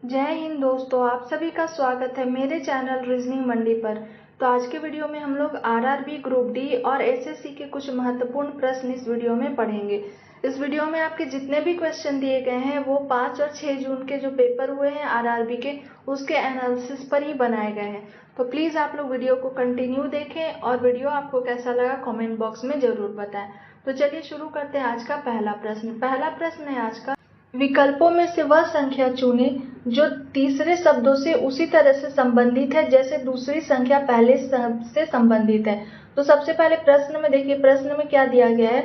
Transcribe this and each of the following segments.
जय हिंद दोस्तों, आप सभी का स्वागत है मेरे चैनल रीजनिंग मंडी पर। तो आज के वीडियो में हम लोग आरआरबी ग्रुप डी और एसएससी के कुछ महत्वपूर्ण प्रश्न इस वीडियो में पढ़ेंगे। इस वीडियो में आपके जितने भी क्वेश्चन दिए गए हैं वो 5 और 6 जून के जो पेपर हुए हैं आरआरबी के, उसके एनालिसिस पर ही बनाए गए हैं। तो प्लीज़ आप लोग वीडियो को कंटिन्यू देखें और वीडियो आपको कैसा लगा कॉमेंट बॉक्स में ज़रूर बताएं। तो चलिए शुरू करते हैं आज का पहला प्रश्न। पहला प्रश्न है आज का, विकल्पों में से वह संख्या चुनें जो तीसरे शब्दों से उसी तरह से संबंधित है जैसे दूसरी संख्या पहले से संबंधित है। तो सबसे पहले प्रश्न में देखिए, प्रश्न में क्या दिया गया है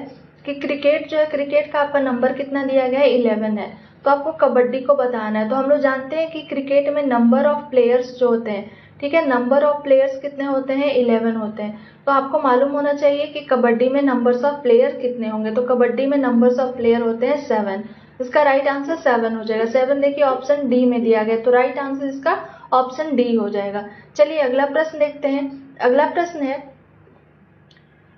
कि क्रिकेट जो है, क्रिकेट का आपका नंबर कितना दिया गया है, 11 है। तो आपको कबड्डी को बताना है। तो हम लोग जानते हैं कि क्रिकेट में नंबर ऑफ प्लेयर्स जो होते हैं, ठीक है, नंबर ऑफ प्लेयर्स कितने होते हैं, 11 होते हैं। तो आपको मालूम होना चाहिए कि कबड्डी में नंबर्स ऑफ प्लेयर कितने होंगे। तो कबड्डी में नंबर्स ऑफ प्लेयर होते हैं 7। इसका राइट आंसर 7 हो जाएगा। 7 देखिए ऑप्शन डी में दिया गया, तो राइट आंसर इसका ऑप्शन डी हो जाएगा। चलिए अगला प्रश्न देखते हैं। अगला प्रश्न है,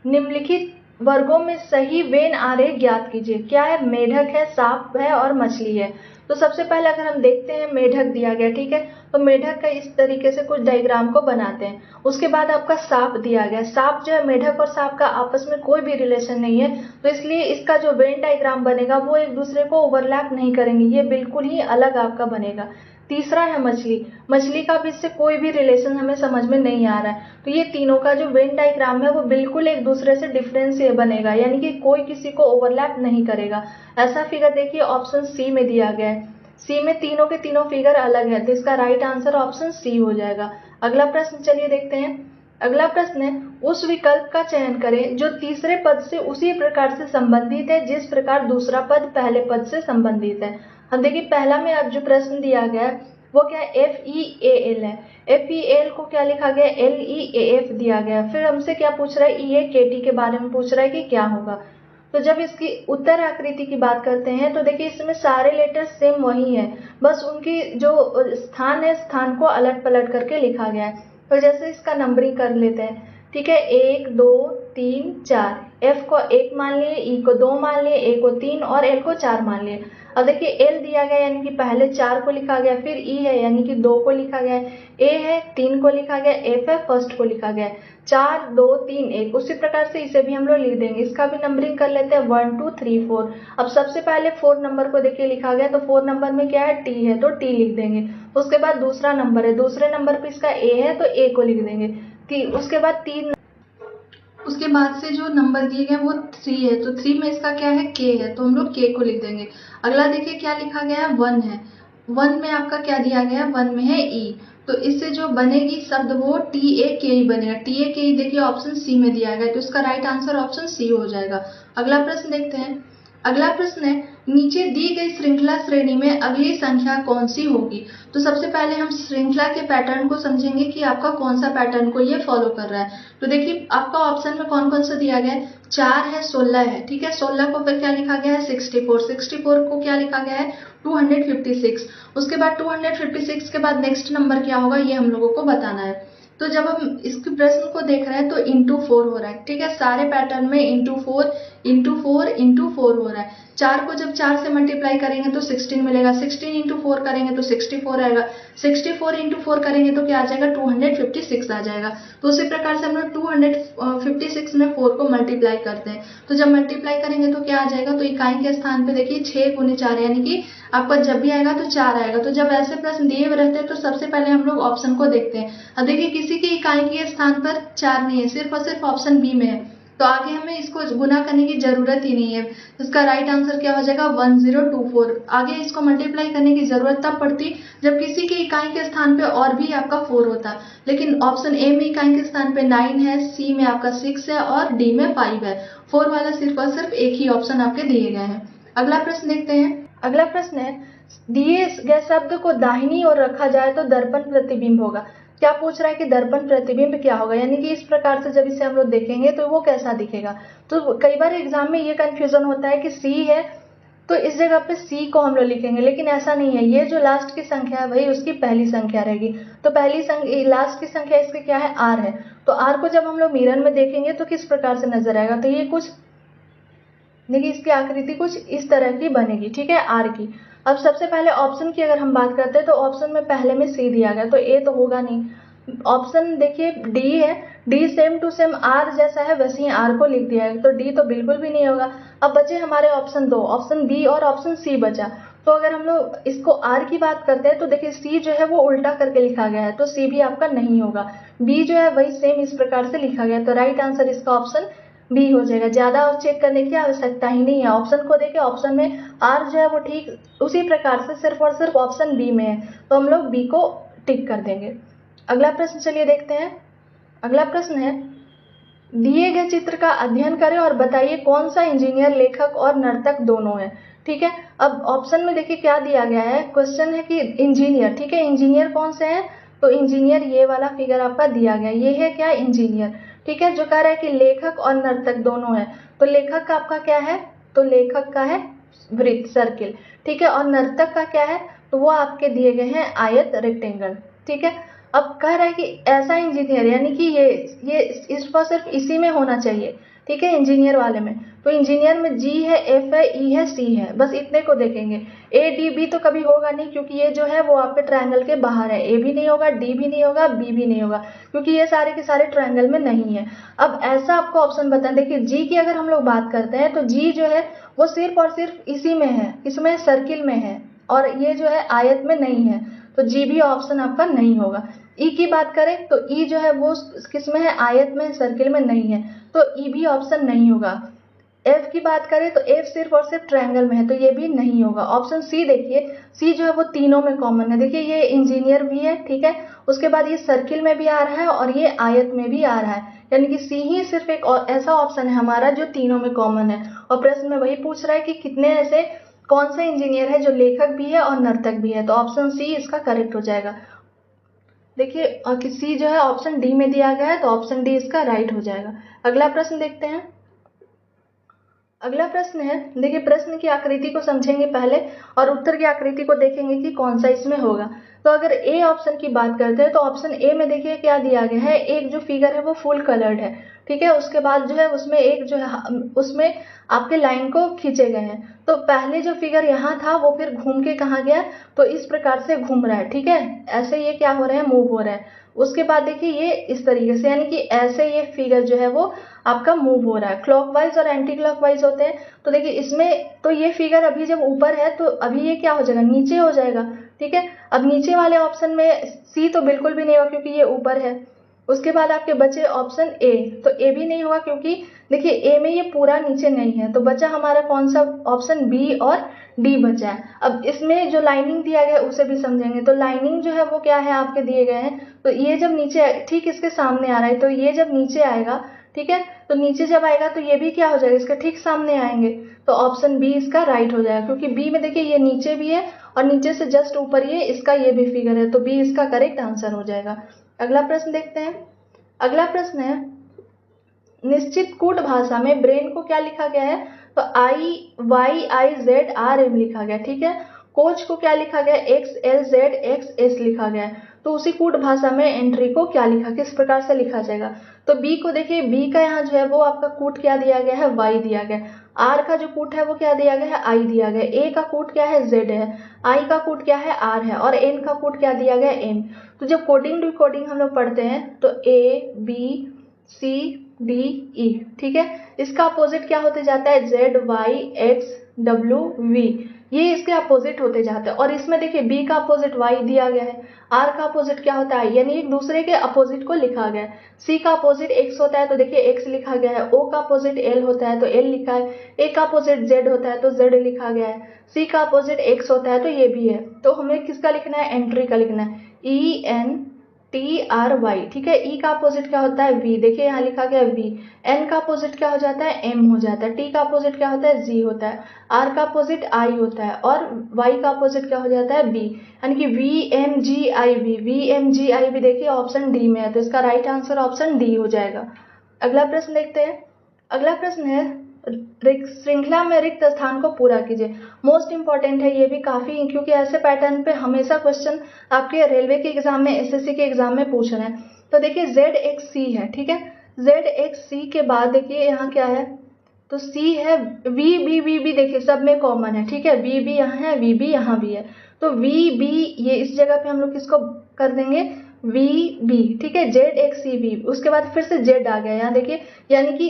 निम्नलिखित वर्गों में सही वेन आरेख ज्ञात कीजिए। क्या है, मेढक है, सांप है और मछली है। तो सबसे पहले अगर हम देखते हैं, मेढक दिया गया, ठीक है, तो मेढक का इस तरीके से कुछ डायग्राम को बनाते हैं। उसके बाद आपका सांप दिया गया। सांप जो है, मेढक और सांप का आपस में कोई भी रिलेशन नहीं है, तो इसलिए इसका जो वेन डायग्राम बनेगा वो एक दूसरे को ओवरलैप नहीं करेंगे, ये बिल्कुल ही अलग आपका बनेगा। तीसरा है मछली। मछली का भी इससे कोई भी रिलेशन हमें समझ में नहीं आ रहा है, तो ये तीनों का जो वेन डायग्राम है वो बिल्कुल एक दूसरे से डिफरेंस ये बनेगा, यानी कि कोई किसी को ओवरलैप नहीं करेगा। ऐसा फिगर देखिए ऑप्शन सी में दिया गया है। सी में तीनों के तीनों फिगर अलग है, तो इसका राइट आंसर ऑप्शन सी हो जाएगा। अगला प्रश्न चलिए देखते हैं। अगला प्रश्न है, उस विकल्प का चयन करें जो तीसरे पद से उसी प्रकार से संबंधित है जिस प्रकार दूसरा पद पहले पद से संबंधित है। अब देखिए पहला में अब जो प्रश्न दिया गया है वो क्या है, FEAL है। FEAL को क्या लिखा गया, LEAF दिया गया। फिर हमसे क्या पूछ रहा है, EAKT के बारे में पूछ रहा है कि क्या होगा। तो जब इसकी उत्तर आकृति की बात करते हैं तो देखिए इसमें सारे लेटर सेम वही है, बस उनकी जो स्थान है, स्थान को अलट पलट करके लिखा गया है। तो जैसे इसका नंबरिंग कर लेते हैं, ठीक है, 1 2 3 4। F को 1 मान लिए, E को 2 मान लिए, A को 3 और L को 4 मान लिए। अब देखिए L दिया गया यानी कि पहले 4 को लिखा गया, फिर E है यानी कि 2 को लिखा गया, A है 3 को लिखा गया, F है फर्स्ट को लिखा गया। 4 2 3 1, उसी प्रकार से इसे भी हम लोग लिख देंगे। इसका भी नंबरिंग कर लेते हैं, 1 2 3 4। अब सबसे पहले 4 नंबर को देखिए लिखा गया, तो 4 नंबर में क्या है, T है, तो T लिख देंगे। उसके बाद दूसरा नंबर है, दूसरे नंबर पे इसका A है, तो A को लिख देंगे। उसके बाद 3, उसके बाद से जो नंबर दिए गए वो 3 है, तो 3 में इसका क्या है, K है, तो हम लोग K को लिख देंगे। अगला देखिए क्या लिखा गया है, 1 है। 1 में आपका क्या दिया गया है, 1 में है E, तो इससे जो बनेगी शब्द वो TAKE बनेगा। TAKE देखिए ऑप्शन सी में दिया गया, तो इसका राइट आंसर ऑप्शन सी हो जाएगा। अगला प्रश्न देखते हैं। अगला प्रश्न है, नीचे दी गई श्रृंखला श्रेणी में अगली संख्या कौन सी होगी। तो सबसे पहले हम श्रृंखला के पैटर्न को समझेंगे कि आपका कौन सा पैटर्न को ये फॉलो कर रहा है। तो देखिए आपका ऑप्शन में कौन कौन सा दिया गया है, 4 है, 16 है, ठीक है। 16 को फिर क्या लिखा गया है, 64। 64 को क्या लिखा गया है, 256। उसके बाद 256 के बाद नेक्स्ट नंबर क्या होगा ये हम लोगों को बताना है। तो जब हम इस प्रश्न को देख रहे हैं तो इंटू 4 हो रहा है, ठीक है, सारे पैटर्न में इंटू 4 इंटू 4 इंटू 4 हो रहा है। 4 को जब 4 से मल्टीप्लाई करेंगे तो 16 मिलेगा, 16 इंटू 4 करेंगे तो 64 आएगा, 64 इंटू 4 करेंगे तो क्या आ जाएगा, 256 आ जाएगा। तो उसी प्रकार से हम लोग 256 में 4 को मल्टीप्लाई करते हैं, तो जब मल्टीप्लाई करेंगे तो क्या आ जाएगा, तो इकाई के स्थान पे देखिए 6 गुने 4 यानी कि आपका जब भी आएगा तो 4 आएगा। तो जब ऐसे प्रश्न दिए हुए रहते हैं तो सबसे पहले हम लोग ऑप्शन को देखते हैं। अब देखिए किसी की इकाई के स्थान पर 4 नहीं है, सिर्फ और सिर्फ ऑप्शन बी में है, तो आगे हमें इसको गुना करने की जरूरत ही नहीं है। इसका राइट आंसर क्या हो जाएगा, 1024। आगे इसको मल्टीप्लाई करने की जरूरत तब पड़ती जब किसी के इकाई के स्थान पे और भी आपका 4 होता, लेकिन ऑप्शन ए में इकाई के स्थान पे 9 है, सी में आपका 6 है और डी में 5 है। 4 वाला सिर्फ और सिर्फ एक ही ऑप्शन आपके दिए गए हैं। अगला प्रश्न देखते हैं। अगला प्रश्न है, दिए गए शब्द को दाहिनी ओर रखा जाए तो दर्पण प्रतिबिंब होगा। क्या पूछ रहा है कि दर्पण प्रतिबिंब क्या होगा, यानी कि इस प्रकार से जब इसे हम लोग देखेंगे तो वो कैसा दिखेगा। तो कई बार एग्जाम में ये कंफ्यूजन होता है कि सी है तो इस जगह पे सी को हम लोग लिखेंगे, लेकिन ऐसा नहीं है। ये जो लास्ट की संख्या है वही उसकी पहली संख्या रहेगी, तो पहली संख्या लास्ट की संख्या इसकी क्या है, आर है। तो आर को जब हम लोग मिरर में देखेंगे तो किस प्रकार से नजर आएगा, तो ये कुछ देखिए इसकी आकृति कुछ इस तरह की बनेगी, ठीक है, आर की। अब सबसे पहले ऑप्शन की अगर हम बात करते हैं तो ऑप्शन में पहले में सी दिया गया, तो ए तो होगा नहीं। ऑप्शन देखिए डी है, D same to same R जैसा है वैसे ही आर को लिख दिया है, तो डी तो बिल्कुल भी नहीं होगा। अब बचे हमारे ऑप्शन दो, ऑप्शन बी और ऑप्शन सी बचा। तो अगर हम लोग इसको आर की बात करते हैं तो देखिए सी जो है वो उल्टा करके लिखा गया है, तो सी भी आपका नहीं होगा। बी जो है वही सेम इस प्रकार से लिखा गया है, तो राइट आंसर इसका ऑप्शन बी हो जाएगा। ज्यादा चेक करने की आवश्यकता ही नहीं है, ऑप्शन को देखे ऑप्शन में आर जो है वो ठीक उसी प्रकार से सिर्फ और सिर्फ ऑप्शन बी में है, तो हम लोग बी को टिक कर देंगे। अगला प्रश्न चलिए देखते हैं। अगला प्रश्न है, दिए गए चित्र का अध्ययन करें और बताइए कौन सा इंजीनियर लेखक और नर्तक दोनों है। ठीक है, अब ऑप्शन में देखिए क्या दिया गया है, क्वेश्चन है कि इंजीनियर, ठीक है, इंजीनियर कौन से हैं, तो इंजीनियर ये वाला फिगर आपका दिया गया, ये है क्या इंजीनियर। ठीक है, जो कह रहा है कि लेखक और नर्तक दोनों है, तो लेखक का आपका क्या है, तो लेखक का है वृत्त सर्किल। ठीक है, और नर्तक का क्या है, तो वो आपके दिए गए हैं आयत रेक्टेंगल। ठीक है, अब कह रहा है कि ऐसा इंजीनियर, यानी कि ये इस पर सिर्फ इसी में होना चाहिए। ठीक है, इंजीनियर वाले में, तो इंजीनियर में जी है, एफ है, ई है, सी है, बस इतने को देखेंगे। ए डी बी तो कभी होगा नहीं, क्योंकि ये जो है वो आपके ट्रायंगल के बाहर है, ए भी नहीं होगा, डी भी नहीं होगा, बी भी नहीं होगा, क्योंकि ये सारे के सारे ट्रायंगल में नहीं है। अब ऐसा आपको ऑप्शन बताएं, देखिए जी की अगर हम लोग बात करते हैं तो जी जो है वो सिर्फ और सिर्फ इसी में है, इसमें सर्किल में है, और ये जो है आयत में नहीं है, तो जी भी ऑप्शन आपका नहीं होगा। ई की बात करें तो ई जो है वो किस में है, आयत में, सर्किल में नहीं है, तो ई भी ऑप्शन नहीं होगा। एफ की बात करें तो एफ सिर्फ और सिर्फ ट्रायंगल में है, तो ये भी नहीं होगा। ऑप्शन सी देखिए, सी जो है वो तीनों में कॉमन है, देखिए ये इंजीनियर भी है, ठीक है, उसके बाद ये सर्किल में भी आ रहा है और ये आयत में भी आ रहा है, यानी कि सी ही सिर्फ एक ऐसा ऑप्शन है हमारा जो तीनों में कॉमन है। और प्रश्न में वही पूछ रहा है कि कितने ऐसे कौन से इंजीनियर है जो लेखक भी है और नर्तक भी है, तो ऑप्शन सी इसका करेक्ट हो जाएगा। देखिए सी जो है ऑप्शन डी में दिया गया है, तो ऑप्शन डी इसका राइट हो जाएगा। अगला प्रश्न देखते हैं। अगला प्रश्न है, देखिए प्रश्न की आकृति को समझेंगे पहले और उत्तर की आकृति को देखेंगे कि कौन सा इसमें होगा। तो अगर ए ऑप्शन की बात करते हैं तो ऑप्शन ए में देखिए क्या दिया गया है, एक जो फिगर है वो फुल कलर्ड है। ठीक है, उसके बाद जो है उसमें एक जो है उसमें आपके लाइन को खींचे गए हैं, तो पहले जो फिगर यहाँ था वो फिर घूम के कहाँ गया, तो इस प्रकार से घूम रहा है। ठीक है, ऐसे ये क्या हो रहा है, मूव हो रहा है। उसके बाद देखिए ये इस तरीके से, यानी कि ऐसे ये फिगर जो है वो आपका मूव हो रहा है, क्लॉकवाइज और एंटी क्लॉकवाइज होते हैं। तो देखिए इसमें तो ये फिगर अभी जब ऊपर है तो अभी ये क्या हो जाएगा, नीचे हो जाएगा। ठीक है, अब नीचे वाले ऑप्शन में सी तो बिल्कुल भी नहीं होगा क्योंकि ये ऊपर है। उसके बाद आपके बचे ऑप्शन ए, तो ए भी नहीं होगा क्योंकि देखिए ए में ये पूरा नीचे नहीं है, तो बचा हमारा कौन सा ऑप्शन बी और डी बचा है। अब इसमें जो लाइनिंग दिया गया है उसे भी समझेंगे, तो लाइनिंग जो है वो क्या है आपके दिए गए हैं, तो ये जब नीचे ठीक इसके सामने आ रहा है, तो ये जब नीचे आएगा, ठीक है, तो नीचे जब आएगा तो ये भी क्या हो जाएगा, इसके ठीक सामने आएंगे, तो ऑप्शन बी इसका राइट हो जाएगा, क्योंकि बी में देखिए ये नीचे भी है और नीचे से जस्ट ऊपर ये इसका ये भी फिगर है, तो बी इसका करेक्ट आंसर हो जाएगा। अगला प्रश्न देखते हैं। अगला प्रश्न है, निश्चित कूट भाषा में ब्रेन को क्या लिखा गया है, तो IYIZRM लिखा गया। ठीक है, कोच को क्या लिखा गया, XLZXS लिखा गया है, तो उसी कूट भाषा में एंट्री को क्या लिखा, किस प्रकार से लिखा जाएगा, तो बी को देखिए, बी का यहाँ जो है वो आपका कूट क्या दिया गया है, वाई दिया गया है। आर का जो कूट है वो क्या दिया गया है, आई दिया गया है। ए का कूट क्या है, जेड है। आई का कूट क्या है, आर है। और एन का कूट क्या दिया गया है, एम। तो जब कोडिंग डिकोडिंग हम लोग पढ़ते हैं तो A B C D E, ठीक है, इसका अपोजिट क्या होते जाता है, Z Y X W V, ये इसके अपोजिट होते जाते हैं। और इसमें देखिए बी का अपोजिट वाई दिया गया है, आर का अपोजिट क्या होता है, यानी एक दूसरे के अपोजिट को लिखा गया है। सी का अपोजिट एक्स होता है तो देखिए एक्स लिखा गया है। ओ का अपोजिट एल होता है तो एल लिखा है। ए का अपोजिट जेड होता है तो जेड लिखा गया है। सी का अपोजिट एक्स होता है तो ये भी है। तो हमें किसका लिखना है, एंट्री का लिखना है, ENTRY। ठीक है, ई का अपोजिट क्या होता है, वी, देखिए यहाँ लिखा गया वी। एन का अपोजिट क्या हो जाता है, एम हो जाता है। टी का अपोजिट क्या होता है, जी होता है। आर का अपोजिट आई होता है और वाई का अपोजिट क्या हो जाता है, बी, यानी कि VMGIV। VMGIV देखिए ऑप्शन डी में है, तो इसका राइट आंसर ऑप्शन डी हो जाएगा। अगला प्रश्न देखते हैं। अगला प्रश्न है, श्रृंखला में रिक्त स्थान को पूरा कीजिए। मोस्ट इंपॉर्टेंट है ये भी काफी, क्योंकि ऐसे पैटर्न पे हमेशा क्वेश्चन आपके रेलवे के एग्जाम में, SSC के एग्जाम में पूछ रहे हैं। तो देखिए ZXC है, ठीक है, ZXC के बाद देखिए यहाँ क्या है, तो सी है, वी बी देखिए सब में कॉमन है, ठीक है, वी बी यहाँ है, वी बी यहाँ भी है, तो वी बी ये इस जगह पे हम लोग किसको कर देंगे, वी बी, ठीक है, जेड एक्स सी बी, उसके बाद फिर से जेड आ गया यहाँ देखिए, यानी कि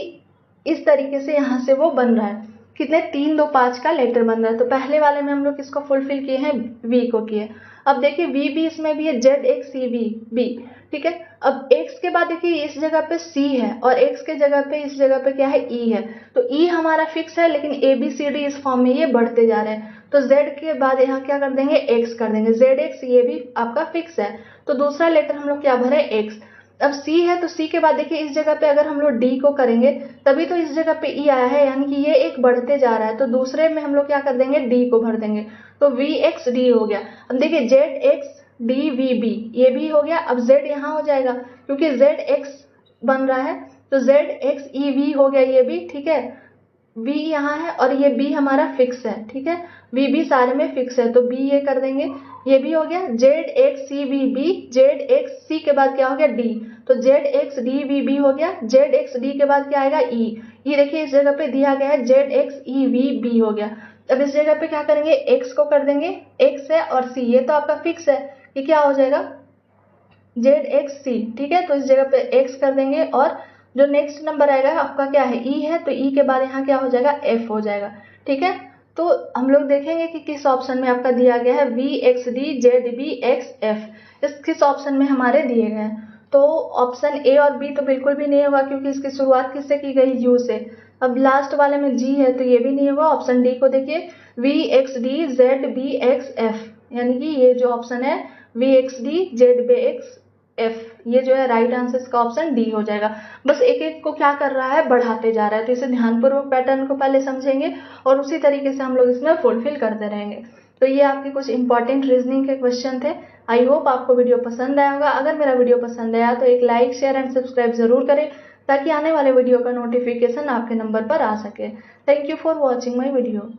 इस तरीके से यहाँ से वो बन रहा है, कितने 3 2 5 का लेटर बन रहा है। तो पहले वाले में हम लोग किसको फुलफिल किए हैं, वी को किए। अब देखिए वी बी इसमें भी है, Z X C B B, ठीक है। अब x के बाद देखिए इस जगह पे c है और x के जगह पे इस जगह पे क्या है, e है, तो e हमारा फिक्स है, लेकिन a b c d इस फॉर्म में ये बढ़ते जा रहे हैं, तो z के बाद यहाँ क्या कर देंगे, x कर देंगे, z x ये भी आपका फिक्स है, तो दूसरा लेटर हम लोग क्या भरे, x। अब c है, तो c के बाद देखिए इस जगह पे अगर हम लोग d को करेंगे तभी तो इस जगह पे e आया है, यानी कि ये एक बढ़ते जा रहा है, तो दूसरे में हम लोग क्या कर देंगे, d को भर देंगे, तो v x d हो गया। अब देखिए z x D V B ये भी हो गया। अब z यहाँ हो जाएगा क्योंकि z x बन रहा है, तो z x ई वी हो गया ये भी, ठीक है, v यहाँ है और ये b हमारा फिक्स है, ठीक है, v भी सारे में फिक्स है, तो b ये कर देंगे, ये भी हो गया। z x C B B, z x c के बाद क्या हो गया, d, तो z x d v b हो गया, z x d के बाद क्या आएगा, e, ये देखिए इस जगह पे दिया गया है z x e v b हो गया। अब इस जगह पे क्या करेंगे, x को कर देंगे, x है और c ये तो आपका फिक्स है, ये क्या हो जाएगा, जेड एक्स सी, ठीक है, तो इस जगह पे x कर देंगे और जो नेक्स्ट नंबर आएगा आपका क्या है, e है, तो e के बाद यहाँ क्या हो जाएगा, f हो जाएगा, ठीक है। तो हम लोग देखेंगे कि किस ऑप्शन में आपका दिया गया है, V X D Z B X F, इस किस ऑप्शन में हमारे दिए गए हैं। तो ऑप्शन ए और बी तो बिल्कुल भी नहीं होगा क्योंकि इसकी शुरुआत किससे की गई, यू से। अब लास्ट वाले में जी है तो ये भी नहीं होगा। ऑप्शन डी को देखिए, V X D Z B X F, यानी कि ये जो ऑप्शन है V X D Z B X F, ये जो है राइट आंसर इसका ऑप्शन डी हो जाएगा। बस एक एक को क्या कर रहा है, बढ़ाते जा रहा है, तो इसे ध्यानपूर्वक पैटर्न को पहले समझेंगे और उसी तरीके से हम लोग इसमें फुलफिल करते रहेंगे। तो ये आपके कुछ इंपॉर्टेंट रीजनिंग के क्वेश्चन थे। आई होप आपको वीडियो पसंद आया होगा। अगर मेरा वीडियो पसंद आया तो एक लाइक शेयर एंड सब्सक्राइब जरूर करें ताकि आने वाले वीडियो का नोटिफिकेशन आपके नंबर पर आ सके। Thank you for watching my video.